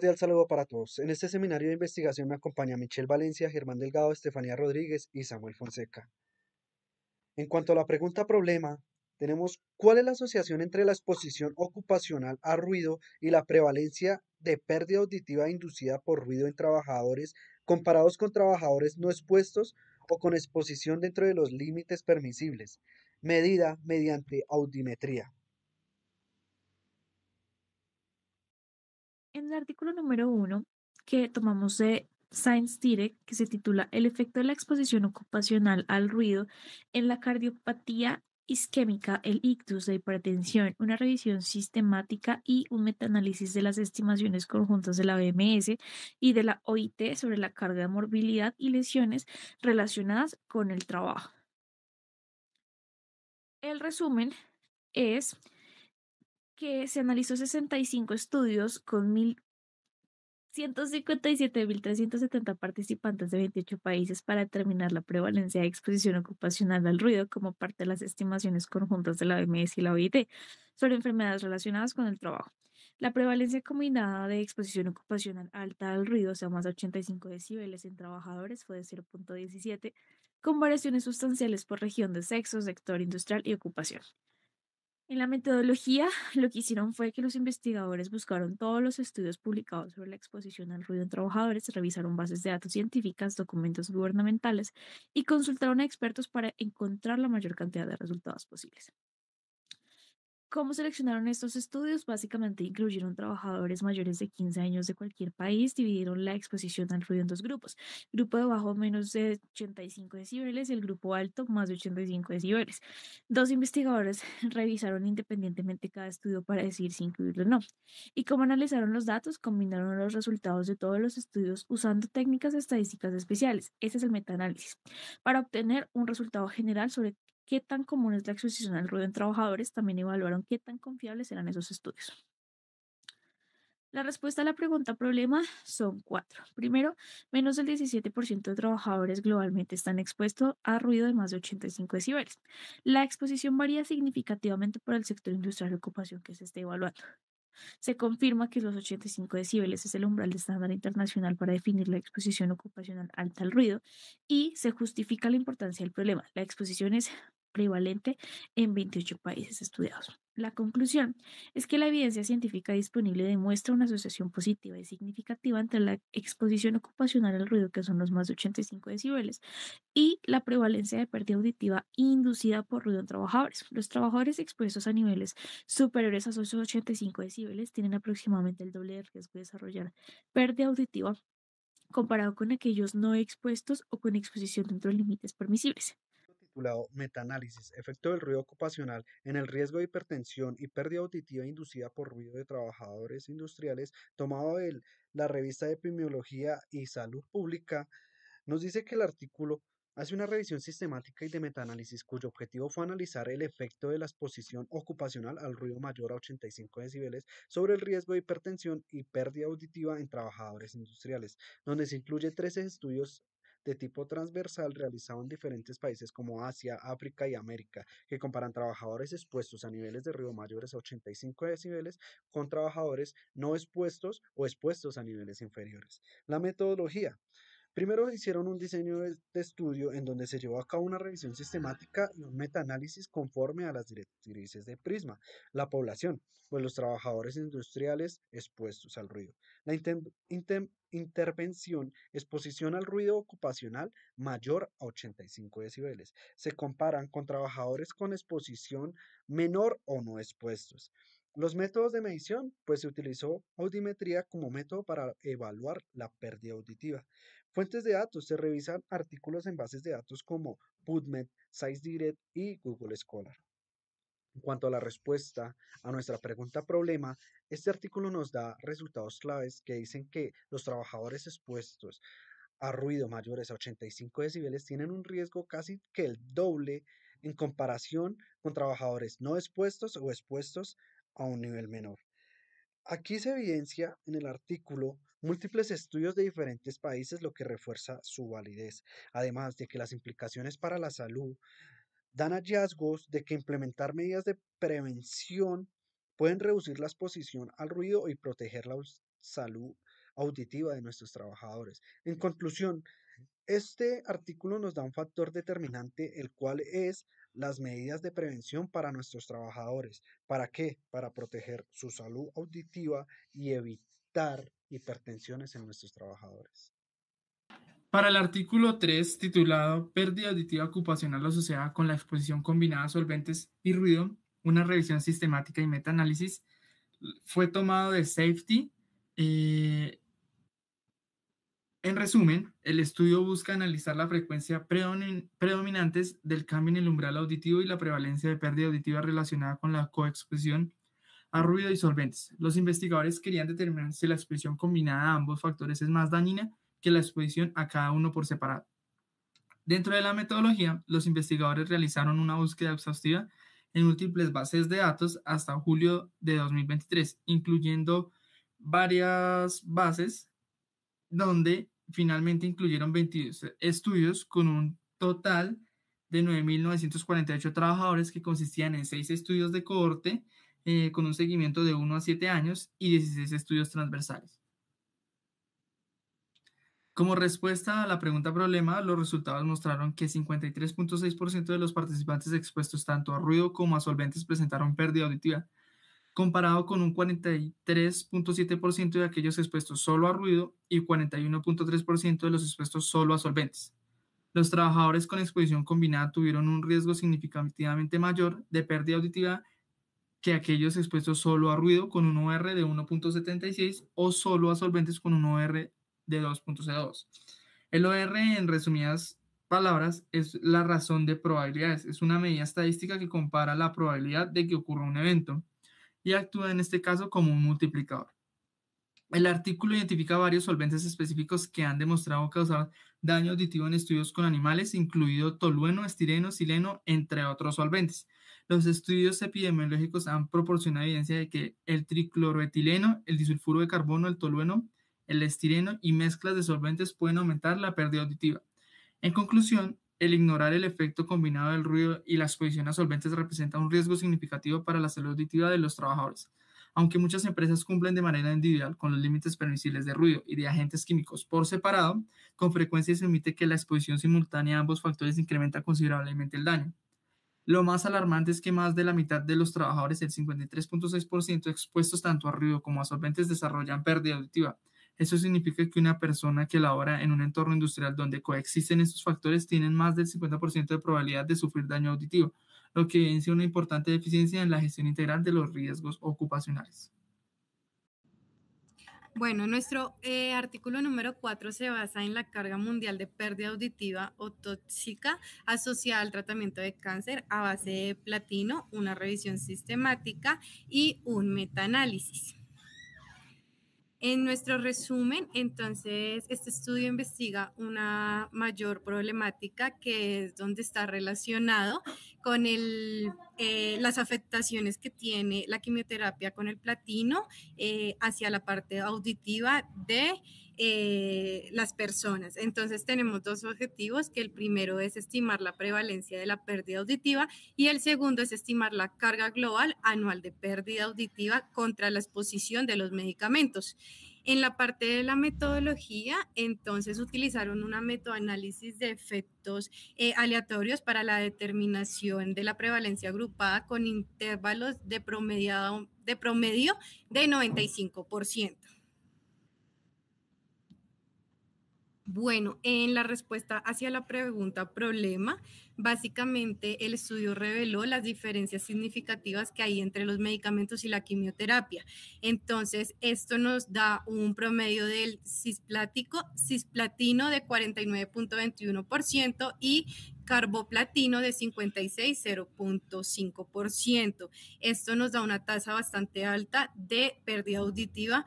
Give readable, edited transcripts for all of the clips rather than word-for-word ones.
Cordial saludo para todos. En este seminario de investigación me acompaña Michelle Valencia, Germán Delgado, Estefanía Rodríguez y Samuel Fonseca. En cuanto a la pregunta problema, tenemos ¿cuál es la asociación entre la exposición ocupacional a ruido y la prevalencia de pérdida auditiva inducida por ruido en trabajadores comparados con trabajadores no expuestos o con exposición dentro de los límites permisibles, medida mediante audiometría? En el artículo número 1 que tomamos de Science Direct, que se titula El efecto de la exposición ocupacional al ruido en la cardiopatía isquémica, el ictus, la hipertensión, una revisión sistemática y un metaanálisis de las estimaciones conjuntas de la OMS y de la OIT sobre la carga de morbilidad y lesiones relacionadas con el trabajo. El resumen es que se analizó 65 estudios con 157.370 participantes de 28 países para determinar la prevalencia de exposición ocupacional al ruido como parte de las estimaciones conjuntas de la OMS y la OIT sobre enfermedades relacionadas con el trabajo. La prevalencia combinada de exposición ocupacional alta al ruido, o sea, más de 85 decibeles en trabajadores, fue de 0,17, con variaciones sustanciales por región de sexo, sector industrial y ocupación. En la metodología, lo que hicieron fue que los investigadores buscaron todos los estudios publicados sobre la exposición al ruido en trabajadores, revisaron bases de datos científicas, documentos gubernamentales y consultaron a expertos para encontrar la mayor cantidad de resultados posibles. ¿Cómo seleccionaron estos estudios? Básicamente incluyeron trabajadores mayores de 15 años de cualquier país, dividieron la exposición al ruido en dos grupos, grupo de bajo menos de 85 decibeles y el grupo alto más de 85 decibeles. Dos investigadores revisaron independientemente cada estudio para decidir si incluirlo o no. ¿Y cómo analizaron los datos? Combinaron los resultados de todos los estudios usando técnicas estadísticas especiales. Ese es el metaanálisis, para obtener un resultado general sobre qué tan común es la exposición al ruido en trabajadores. También evaluaron qué tan confiables eran esos estudios. La respuesta a la pregunta problema son cuatro. Primero, menos del 17% de trabajadores globalmente están expuestos a ruido de más de 85 decibeles. La exposición varía significativamente por el sector industrial y ocupación que se esté evaluando. Se confirma que los 85 decibeles es el umbral de estándar internacional para definir la exposición ocupacional alta al ruido y se justifica la importancia del problema. La exposición es prevalente en 28 países estudiados. La conclusión es que la evidencia científica disponible demuestra una asociación positiva y significativa entre la exposición ocupacional al ruido, que son los más de 85 decibeles, y la prevalencia de pérdida auditiva inducida por ruido en trabajadores. Los trabajadores expuestos a niveles superiores a esos 85 decibeles tienen aproximadamente el doble de riesgo de desarrollar pérdida auditiva comparado con aquellos no expuestos o con exposición dentro de límites permisibles. Titulado Metaanálisis, efecto del ruido ocupacional en el riesgo de hipertensión y pérdida auditiva inducida por ruido de trabajadores industriales, tomado de la revista de Epidemiología y Salud Pública, nos dice que el artículo hace una revisión sistemática y de metaanálisis cuyo objetivo fue analizar el efecto de la exposición ocupacional al ruido mayor a 85 decibeles sobre el riesgo de hipertensión y pérdida auditiva en trabajadores industriales, donde se incluye 13 estudios de tipo transversal realizado en diferentes países como Asia, África y América, que comparan trabajadores expuestos a niveles de ruido mayores a 85 decibeles con trabajadores no expuestos o expuestos a niveles inferiores. La metodología. Primero hicieron un diseño de estudio en donde se llevó a cabo una revisión sistemática y un metaanálisis conforme a las directrices de Prisma. La población, pues los trabajadores industriales expuestos al ruido. La intervención, exposición al ruido ocupacional mayor a 85 decibeles. Se comparan con trabajadores con exposición menor o no expuestos. Los métodos de medición, pues se utilizó audiometría como método para evaluar la pérdida auditiva. Fuentes de datos. Se revisan artículos en bases de datos como PubMed, ScienceDirect y Google Scholar. En cuanto a la respuesta a nuestra pregunta problema, este artículo nos da resultados claves que dicen que los trabajadores expuestos a ruido mayores a 85 decibeles tienen un riesgo casi que el doble en comparación con trabajadores no expuestos o expuestos a un nivel menor. Aquí se evidencia en el artículo múltiples estudios de diferentes países, lo que refuerza su validez, además de que las implicaciones para la salud dan hallazgos de que implementar medidas de prevención pueden reducir la exposición al ruido y proteger la salud auditiva de nuestros trabajadores. En conclusión, este artículo nos da un factor determinante, el cual es las medidas de prevención para nuestros trabajadores. ¿Para qué? Para proteger su salud auditiva y evitar hipertensiones en nuestros trabajadores. Para el artículo 3, titulado Pérdida auditiva ocupacional asociada con la exposición combinada a solventes y ruido, una revisión sistemática y metaanálisis, fue tomado de Safety. En resumen, el estudio busca analizar la frecuencia predominantes del cambio en el umbral auditivo y la prevalencia de pérdida auditiva relacionada con la coexposición a ruido y solventes. Los investigadores querían determinar si la exposición combinada a ambos factores es más dañina que la exposición a cada uno por separado. Dentro de la metodología, los investigadores realizaron una búsqueda exhaustiva en múltiples bases de datos hasta julio de 2023, incluyendo varias bases donde finalmente incluyeron 22 estudios con un total de 9.948 trabajadores que consistían en 6 estudios de cohorte con un seguimiento de 1 a 7 años y 16 estudios transversales. Como respuesta a la pregunta problema, los resultados mostraron que 53.6% de los participantes expuestos tanto a ruido como a solventes presentaron pérdida auditiva, comparado con un 43.7% de aquellos expuestos solo a ruido y 41.3% de los expuestos solo a solventes. Los trabajadores con exposición combinada tuvieron un riesgo significativamente mayor de pérdida auditiva que aquellos expuestos solo a ruido con un OR de 1.76 o solo a solventes con un OR de 2.02. El OR, en resumidas palabras, es la razón de probabilidades. Es una medida estadística que compara la probabilidad de que ocurra un evento y actúa en este caso como un multiplicador. El artículo identifica varios solventes específicos que han demostrado causar daño auditivo en estudios con animales, incluido tolueno, estireno, sileno, entre otros solventes. Los estudios epidemiológicos han proporcionado evidencia de que el tricloroetileno, el disulfuro de carbono, el tolueno, el estireno y mezclas de solventes pueden aumentar la pérdida auditiva. En conclusión, el ignorar el efecto combinado del ruido y la exposición a solventes representa un riesgo significativo para la salud auditiva de los trabajadores. Aunque muchas empresas cumplen de manera individual con los límites permisibles de ruido y de agentes químicos por separado, con frecuencia se admite que la exposición simultánea a ambos factores incrementa considerablemente el daño. Lo más alarmante es que más de la mitad de los trabajadores, el 53.6% expuestos tanto a ruido como a solventes, desarrollan pérdida auditiva. Eso significa que una persona que labora en un entorno industrial donde coexisten estos factores tiene más del 50% de probabilidad de sufrir daño auditivo, lo que evidencia una importante deficiencia en la gestión integral de los riesgos ocupacionales. Bueno, nuestro artículo número 4 se basa en la carga mundial de pérdida auditiva o tóxica asociada al tratamiento de cáncer a base de platino, una revisión sistemática y un metaanálisis. En nuestro resumen, entonces, este estudio investiga una mayor problemática que es donde está relacionado con las afectaciones que tiene la quimioterapia con el platino hacia la parte auditiva de las personas. Entonces tenemos dos objetivos, que el primero es estimar la prevalencia de la pérdida auditiva y el segundo es estimar la carga global anual de pérdida auditiva contra la exposición de los medicamentos. En la parte de la metodología, entonces utilizaron una metoanálisis de efectos aleatorios para la determinación de la prevalencia agrupada con intervalos de promedio de 95%. Bueno, en la respuesta hacia la pregunta problema, básicamente el estudio reveló las diferencias significativas que hay entre los medicamentos y la quimioterapia. Entonces, esto nos da un promedio del cisplatino de 49.21% y carboplatino de 56.0.5%. Esto nos da una tasa bastante alta de pérdida auditiva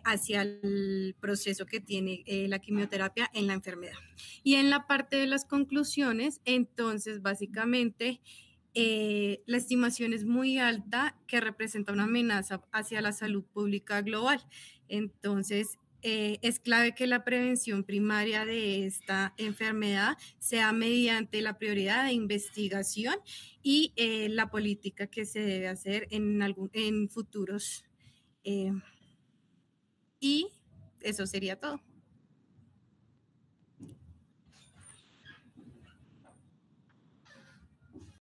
hacia el proceso que tiene la quimioterapia en la enfermedad. Y en la parte de las conclusiones, entonces básicamente la estimación es muy alta, que representa una amenaza hacia la salud pública global. Entonces, es clave que la prevención primaria de esta enfermedad sea mediante la prioridad de investigación y la política que se debe hacer en futuros. Y eso sería todo.